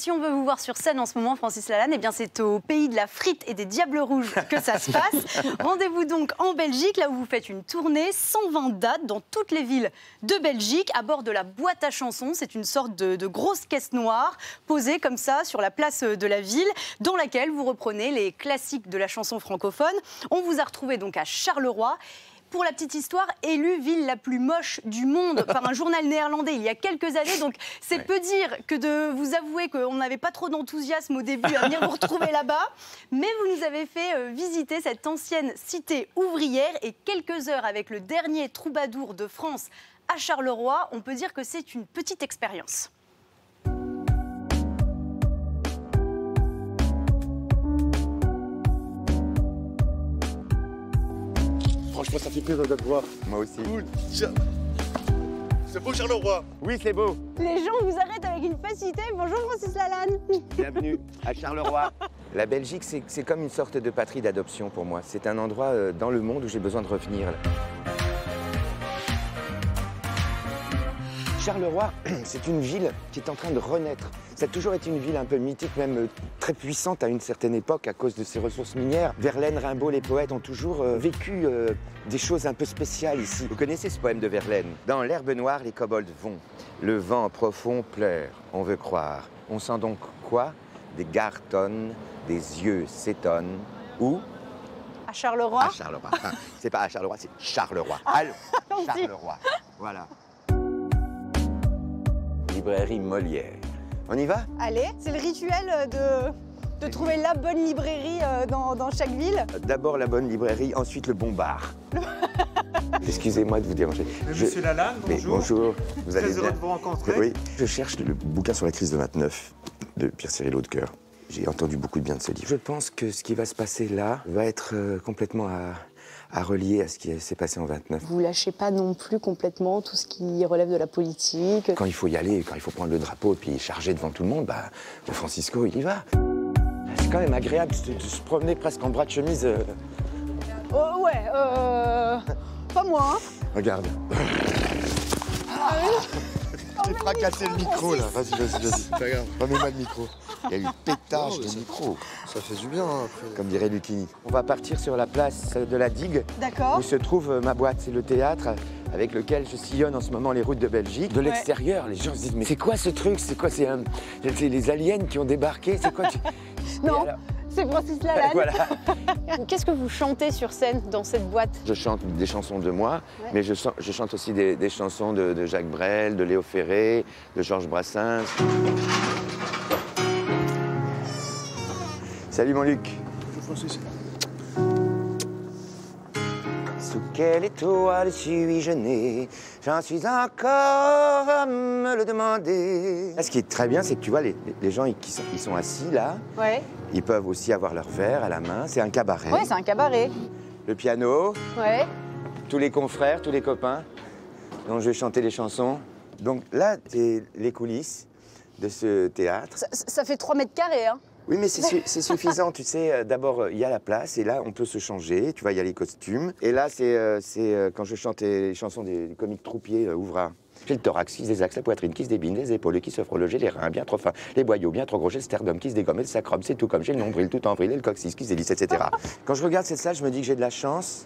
Si on veut vous voir sur scène en ce moment, Francis Lalanne, eh bien c'est au pays de la frite et des diables rouges que ça se passe. Rendez-vous donc en Belgique, là où vous faites une tournée, 120 dates dans toutes les villes de Belgique, à bord de la boîte à chansons. C'est une sorte de grosse caisse noire posée comme ça sur la place de la ville, dans laquelle vous reprenez les classiques de la chanson francophone. On vous a retrouvé donc à Charleroi. Pour la petite histoire, élue ville la plus moche du monde par un journal néerlandais il y a quelques années. Donc c'est peu dire que de vous avouer qu'on n'avait pas trop d'enthousiasme au début à venir vous retrouver là-bas. Mais vous nous avez fait visiter cette ancienne cité ouvrière et quelques heures avec le dernier troubadour de France à Charleroi, on peut dire que c'est une petite expérience. Franchement, ça fait plaisir de te voir. Moi aussi. Cool. C'est beau, Charleroi. Oui, c'est beau. Les gens vous arrêtent avec une facilité. Bonjour Francis Lalanne. Bienvenue à Charleroi. La Belgique, c'est comme une sorte de patrie d'adoption pour moi. C'est un endroit dans le monde où j'ai besoin de revenir. Charleroi, c'est une ville qui est en train de renaître. Ça a toujours été une ville un peu mythique, même très puissante à une certaine époque à cause de ses ressources minières. Verlaine, Rimbaud, les poètes ont toujours vécu des choses un peu spéciales ici. Vous connaissez ce poème de Verlaine? Dans l'herbe noire, les kobolds vont. Le vent profond pleure, on veut croire. On sent donc quoi? Des gartonnes, des yeux s'étonnent. Où? À Charleroi. À Charleroi. Enfin, c'est pas à Charleroi, c'est Charleroi. Allô, Charleroi. Voilà. Librairie Molière. On y va? Allez, c'est le rituel de trouver la bonne librairie dans chaque ville. D'abord la bonne librairie, ensuite le bon bar. Excusez-moi de vous déranger. Monsieur Lalanne, bonjour. Bonjour, vous allez Très bien? heureux de vous rencontrer. Oui, je cherche le bouquin sur la crise de 29 de Pierre-Cyril Audecoeur. J'ai entendu beaucoup de bien de ce livre. Je pense que ce qui va se passer là va être complètement à relier à ce qui s'est passé en 29. Vous lâchez pas non plus complètement tout ce qui relève de la politique. Quand il faut y aller, quand il faut prendre le drapeau et puis charger devant tout le monde, bah, le Francisco, il y va. C'est quand même agréable de se promener presque en bras de chemise. Ouais, pas moi. Hein. Regarde. J'ai fracassé le micro, là. Vas-y. Pas grave. Remets-moi le micro. Il y a eu pétage de micro, Ça fait du bien, hein, après. comme dirait Lucchini. On va partir sur la place de la Digue, D'accord. où se trouve ma boîte. C'est le théâtre avec lequel je sillonne en ce moment les routes de Belgique. De l'extérieur, les gens se disent, mais c'est quoi ce truc? C'est quoi? C'est les aliens qui ont débarqué? C'est quoi? Non, c'est Francis Lalanne. Voilà. Qu'est-ce que vous chantez sur scène dans cette boîte? Je chante des chansons de moi, mais je chante aussi des chansons de Jacques Brel, de Léo Ferré, de Georges Brassens. Salut mon Luc. Bonjour, Francis. Sous quelle étoile suis-je né? J'en suis encore à me le demander. Là, ce qui est très bien, c'est que tu vois, les gens ils sont assis là. Ouais. Ils peuvent aussi avoir leur verre à la main. C'est un cabaret. Ouais, c'est un cabaret. Le piano, Ouais. tous les confrères, tous les copains dont je vais chanter les chansons. Donc là, c'est les coulisses de ce théâtre. Ça fait 3 mètres carrés, hein. Oui, mais c'est suffisant, tu sais. D'abord, il y a la place et là, on peut se changer. Tu vois, il y a les costumes. Et là, c'est quand je chante les chansons des comiques troupiers ouvrains. J'ai le thorax qui se désaxe, la poitrine qui se débine, les épaules qui se frôlent, j'ai les reins bien trop fins, les boyaux bien trop gros, j'ai le sternum qui se dégomme et le sacrum, c'est tout comme j'ai le nombril tout en vrille et le coccyx qui se délisse, etc. Quand je regarde cette salle, je me dis que j'ai de la chance.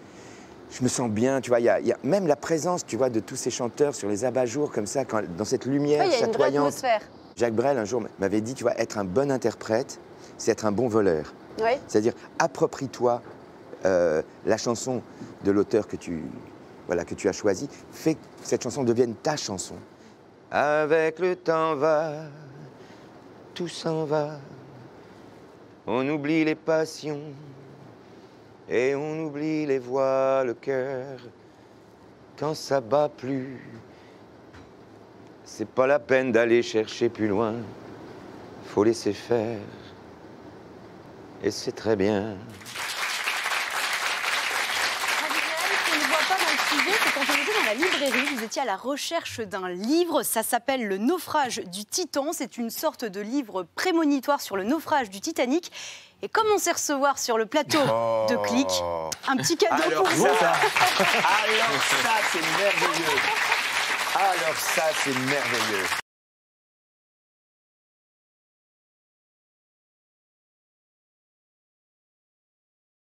Je me sens bien, tu vois, il y a même la présence, tu vois, de tous ces chanteurs sur les abat-jours comme ça, dans cette lumière Il y a une vraie chatoyante. atmosphère. Jacques Brel, un jour, m'avait dit, tu vois, être un bon interprète, c'est être un bon voleur. Ouais. C'est-à-dire, approprie-toi la chanson de l'auteur que tu as choisi, fais que cette chanson devienne ta chanson. Avec le temps va, tout s'en va, on oublie les passions et on oublie les voix, le cœur, quand ça bat plus. C'est pas la peine d'aller chercher plus loin, faut laisser faire, et c'est très bien. Ce qu'on ne voit pas dans le sujet, c'est quand on était dans la librairie, vous étiez à la recherche d'un livre. Ça s'appelle Le naufrage du Titan. C'est une sorte de livre prémonitoire sur le naufrage du Titanic. Et comme on sait recevoir sur le plateau de Click, un petit cadeau Alors pour vous. Alors ça, c'est merveilleux. Alors ça, c'est merveilleux.